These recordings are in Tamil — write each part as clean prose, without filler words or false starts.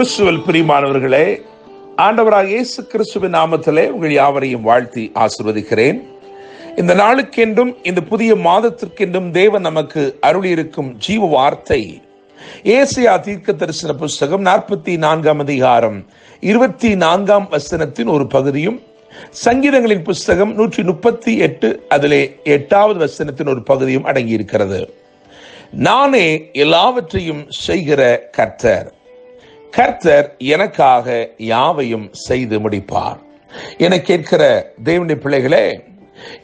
கிறிஸ்துவில் பிரியமானவர்களே, ஆண்டவராக இயேசு கிறிஸ்துவின் நாமத்திலே உங்கள் யாவரையும் வாழ்த்தி ஆசீர்வதிக்கிறேன். இந்த நாளுக்கென்றும் இந்த புதிய மாதத்திற்கென்றும் தேவன் நமக்கு அருளியிருக்கும் ஜீவ வார்த்தை ஏசாயா தீர்க்கதரிசன புஸ்தகம் 44 அதிகாரம் 24 ஒரு பகுதியும், சங்கீதங்களின் புஸ்தகம் 138 அதிலே 8 ஒரு பகுதியும் அடங்கியிருக்கிறது. நானே எல்லாவற்றையும் செய்கிற கர்த்தர், கர்த்தர் எனக்காக யாவையும் செய்து முடிப்பார் என கேட்கிற தேவனுடைய பிள்ளைகளே,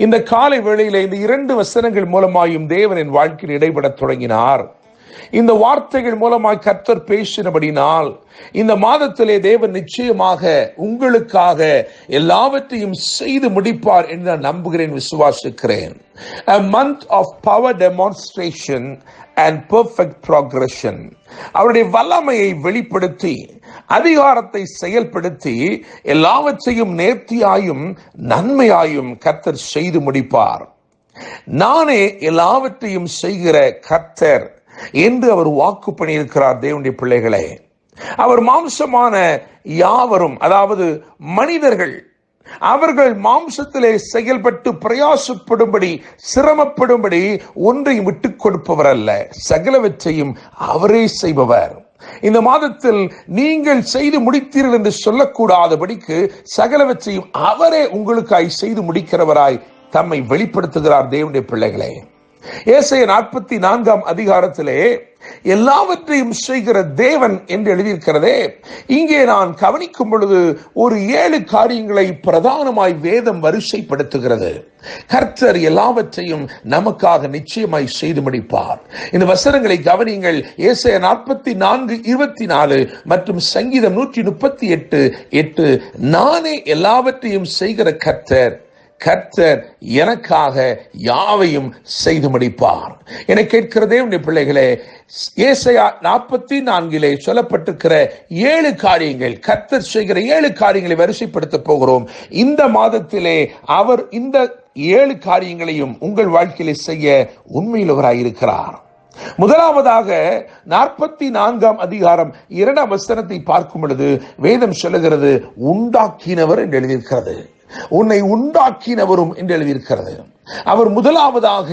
இந்த காலை வேளையிலே இந்த 2 வசனங்கள் மூலமாயும் தேவனின் வாழ்க்கையில் இடைபட தொடங்கினார். இந்த வார்த்தைகள் மூலமாய் கர்த்தர் பேசினபடினால் இந்த மாதத்திலே தேவன் நிச்சயமாக உங்களுக்காக எல்லாவற்றையும் செய்து முடிப்பார் என்று நான் நம்புகிறேன், விசுவாசிக்கிறேன். A month of power demonstration and perfect progression. அவருடைய வல்லமையை வெளிப்படுத்தி அதிகாரத்தை செயல்படுத்தி எல்லாவற்றையும் நேர்த்தியாயும் நன்மையாயும் கர்த்தர் செய்து முடிப்பார். நானே எல்லாவற்றையும் செய்கிற கர்த்தர் என்று அவர் வாக்கு பண்ணியிருக்கிறார். தேவனுடைய பிள்ளைகளே, அவர் மாம்சமான யாவரும், அதாவது மனிதர்கள், அவர்கள் மாம்சத்திலே செயல்பட்டு பிரயாசப்படும்படி சிரமப்படும்படி ஒன்றையும் விட்டுக் கொடுப்பவர் அல்ல, சகலவற்றையும் அவரே செய்பவர். இந்த மாதத்தில் நீங்கள் செய்து முடித்தீர்கள் என்று சொல்லக்கூடாதபடிக்கு சகலவற்றையும் அவரே உங்களுக்காய் செய்து முடிக்கிறவராய் தம்மை வெளிப்படுத்துகிறார். தேவனுடைய பிள்ளைகளே, ஏசாயா 44 அதிகாரத்திலே எல்லாவற்றையும் செய்கிற தேவன் என்று எழுதியிருக்கிறதே, இங்கே நான் கவனிக்கும் பொழுது ஒரு 7 காரியங்களை பிரதானமாய் வேதம் வரிசைப்படுத்துகிறது. கர்த்தர் எல்லாவற்றையும் நமக்காக நிச்சயமாய் செய்து முடிப்பார். இந்த வசனங்களை கவனிங்கள். ஏசாயா 44:24 மற்றும் சங்கீதம் 138:8. நானே எல்லாவற்றையும் செய்கிற கர்த்தர், கர்த்தர் எனக்காக யாவையும் செய்து முடிப்பார் என கேட்கிற தேவனுடைய பிள்ளைகளே, ஏசாயா 44 சொல்லப்பட்டிருக்கிற 7 காரியங்கள், கர்த்தர் செய்கிற 7 காரியங்களை வரிசைப்படுத்த போகிறோம். இந்த மாதத்திலே அவர் இந்த 7 காரியங்களையும் உங்கள் வாழ்க்கையிலே செய்ய உண்மையுள்ளவராயிருக்கிறார். முதலாவதாக 44 அதிகாரம் 2 வசனத்தை பார்க்கும் பொழுது வேதம் சொல்லுகிறது, உண்டாக்கினவர் என்று எழுதியிருக்கிறது. உன்னை உண்டாக்கினவரும் என்று எழுதியிருக்கிறது. அவர் முதலாவதாக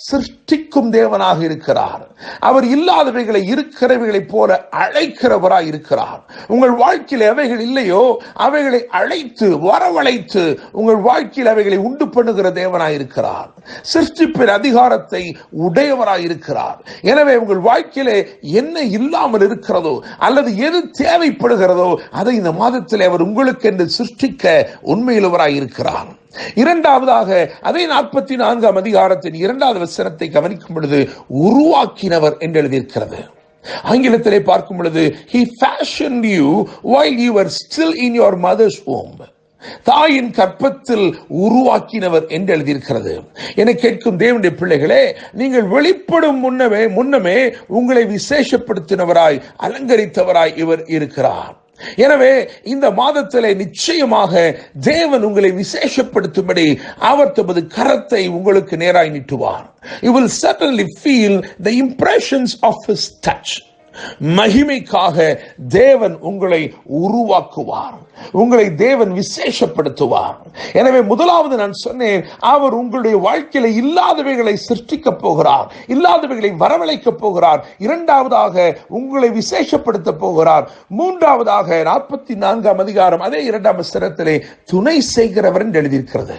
சிருஷ்டிக்கும் தேவனாக இருக்கிறார். அவர் இல்லாதவைகளை இருக்கிறவைகளைப் போல அழைக்கிறவராய் இருக்கிறார். உங்கள் வாழ்க்கையில் எவைகள் இல்லையோ அவைகளை அழைத்து வரவழைத்து உங்கள் வாழ்க்கையில் அவைகளை உண்டு பண்ணுகிற தேவனாய் இருக்கிறார். சிருஷ்டிப்பின் அதிகாரத்தை உடையவராய் இருக்கிறார். எனவே உங்கள் வாழ்க்கையிலே என்ன இல்லாமல் இருக்கிறதோ அல்லது எது தேவைப்படுகிறதோ அதை இந்த மாதத்தில் அவர் உங்களுக்கு என்று சிருஷ்டிக்க உண்மையுள்ளவராய் இருக்கிறார். இரண்டாவதாக அதே 44 அதிகாரத்தின் 2 வசனத்தை கவனிக்கும் பொழுது உருவாக்கினவர் என்று எழுதியிருக்கிறது. ஆங்கிலத்திலே பார்க்கும் பொழுது he fashioned you while you were still in your mother's womb. தாயின் கற்பத்தில் உருவாக்கினவர் என்று எழுதியிருக்கிறது. என கேட்கும் தேவனுடைய பிள்ளைகளே, நீங்கள் வெளிப்படும் முன்னமே உங்களை விசேஷப்படுத்தினவராய் அலங்கரித்தவராய் இவர் இருக்கிறார். எனவே இந்த மாதத்திலே நிச்சயமாக தேவன் உங்களை விசேஷப்படுத்தும்படி அவர் தமது கரத்தை உங்களுக்கு நேராய் நீட்டுவார். You will certainly feel the impressions of his touch. மகிமைக்காக தேவன் உங்களை உருவாக்குவார், உங்களை தேவன் விசேஷப்படுத்துவார். எனவே முதலாவது நான் சொன்னேன், அவர் உங்களுடைய வாழ்க்கையில இல்லாதவைகளை சிருஷ்டிக்க போகிறார், இல்லாதவைகளை வரவழைக்க போகிறார். இரண்டாவதாக உங்களை விசேஷப்படுத்த போகிறார். மூன்றாவதாக 44 அதிகாரம் அதே 2 வசனத்திலே துணை செய்கிறவர் என்று எழுதியிருக்கிறது.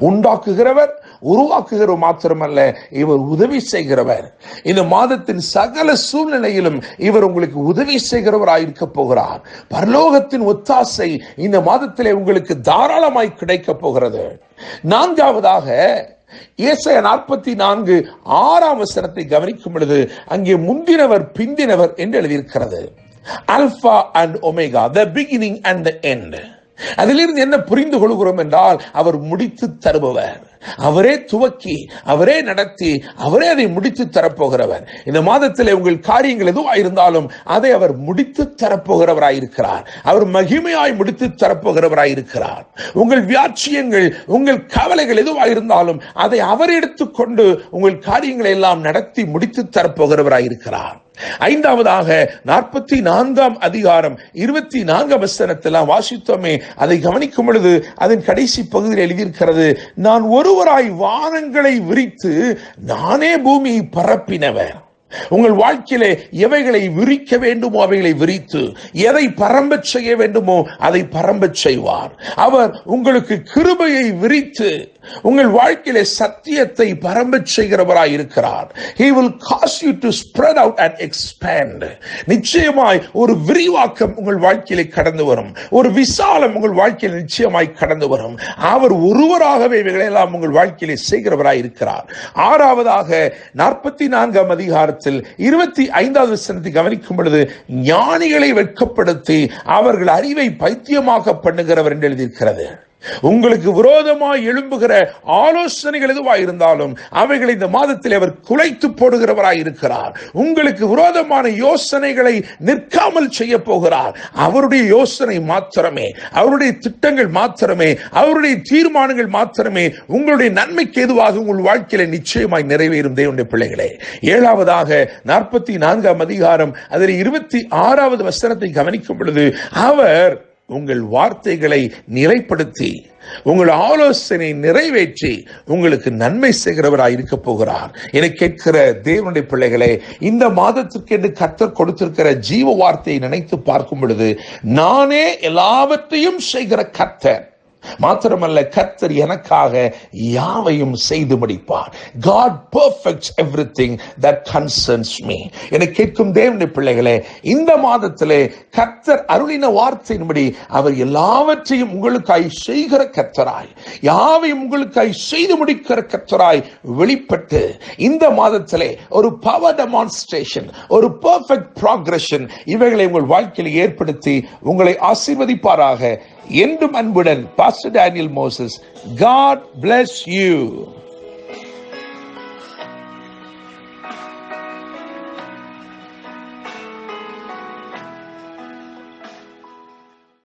உண்டாக்குகிறவர், உருவாக்குகிறவர் மாத்திரமல்ல, இவர் உதவி செய்கிறவர். இந்த மாதத்தின் சகல சூழ்நிலையிலும் இவர் உங்களுக்கு உதவி செய்கிறவராயிருக்க போகிறார். பரலோகத்தின் ஒத்தாசை இந்த மாதத்திலே உங்களுக்கு தாராளமாய் கிடைக்க போகிறது. நான்காவதாக ஏசாயா 44:6 வசனத்தை கவனிக்கும் பொழுது அங்கே முந்தினவர் பிந்தினவர் என்று எழுதியிருக்கிறது. Alpha and omega, the beginning and the end. அதிலிருந்து என்ன புரிந்து கொள்கிறோம் என்றால், அவர் முடித்து தருபவர், அவரே துவக்கி அவரே நடத்தி அவரே அதை முடித்து தரப்போகிறவர். இந்த மாதத்திலே உங்கள் காரியங்கள் எதுவாக இருந்தாலும் அதை அவர் முடித்து தரப்போகிறவராயிருக்கிறார். அவர் மகிமையாய் முடித்து தரப்போகிறவராயிருக்கிறார். உங்கள் வியாட்சியங்கள், உங்கள் கவலைகள் எதுவாக இருந்தாலும் அதை அவர் எடுத்துக்கொண்டு உங்கள் காரியங்களை எல்லாம் நடத்தி முடித்து தரப்போகிறவராயிருக்கிறார். ஐந்தாவதாக 44 அதிகாரம் 24 வசனத்தில் வாசித்தோமே, அதை கவனிக்கும் பொழுது அதன் கடைசி பகுதியில் எழுதியிருக்கிறது, நான் ஒருவராய் வானங்களை விரித்து நானே பூமியை பரப்பினவர். உங்கள் வாழ்க்கையிலே எவைகளை விரிக்க வேண்டுமோ அவைகளை விரித்து, எதை பரம்பச் செய்ய வேண்டுமோ அதை பரம்பச் செய்வார். அவர் உங்களுக்கு கிருபையை விரித்து உங்கள் வாழ்க்கையிலே சத்தியத்தை பரம்பச் செய்கிறவராய் இருக்கிறார். He will cause you to spread out and expand. நிச்சயமாய் ஒரு விரிவாக்கம் உங்கள் வாழ்க்கையிலே கடந்து வரும், ஒரு விசாலம் உங்கள் வாழ்க்கையில் நிச்சயமாய் கடந்து வரும். அவர் ஒருவராகவே இவைகளெல்லாம் உங்கள் வாழ்க்கையிலே செய்கிறவராய் இருக்கிறார். ஆறாவதாக 44 அதிகாரத்தில் 25வது வசனத்தை கவனிக்கும் பொழுது, ஞானிகளை வெட்கப்படுத்தி அவர்கள் அறிவை பைத்தியமாக பண்ணுகிறவர் என்று எழுதியிருக்கிறது. உங்களுக்கு விரோதமாய் எழும்புகிற ஆலோசனைகள் எதுவாய் இருந்தாலும் அவைகளை இந்த மாதத்தில் அவர் குலைத்து போடுகிறவராய் இருக்கிறார். உங்களுக்கு விரோதமான யோசனைகளை நிற்காமல் செய்ய போகிறார். அவருடைய யோசனை மாத்திரமே, அவருடைய திட்டங்கள் மாத்திரமே, அவருடைய தீர்மானங்கள் மாத்திரமே உங்களுடைய நன்மைக்கு எதுவாக உங்கள் வாழ்க்கையில நிச்சயமாய் நிறைவேறும் தேவனுடைய பிள்ளைகளே. ஏழாவதாக 44 அதிகாரம் அதில் 26வது வசனத்தை கவனிக்கும் பொழுது, அவர் உங்கள் வார்த்தைகளை நிலைப்படுத்தி உங்கள் ஆலோசனை நிறைவேற்றி உங்களுக்கு நன்மை செய்கிறவராய் இருக்க போகிறார். என கேட்கிற தேவனுடைய பிள்ளைகளே, இந்த மாதத்திற்கு என்று கர்த்தர் கொடுத்திருக்கிற ஜீவ வார்த்தையை நினைத்து பார்க்கும் பொழுது, நானே எல்லாவற்றையும் செய்கிற கர்த்தர் மாத்திரமல்ல, கர்த்தர் எனக்காக யாவையும் செய்து முடிப்பார். God perfects everything that concerns me. என கேட்கும் தேவனுடைய பிள்ளைகளே, இந்த மாதத்திலே கர்த்தர் அருளின வார்த்தையின்படி அவர் எல்லாவற்றையும் உங்களுக்காய் செய்கிற கர்த்தராய், யாவையும் உங்களுக்காய் செய்து முடிக்கிற கர்த்தராய் வெளிப்பட்டு இந்த மாதத்திலே ஒரு பவர் டெமான்ஸ்ட்ரேஷன், ஒரு பெர்ஃபெக்ட் ப்ராக்ரஷன் இவைகளை உங்கள் வாழ்க்கையில் ஏற்படுத்தி உங்களை ஆசீர்வதிப்பாராக. என்றும் அன்புடன் pastor Daniel Moses. God bless you.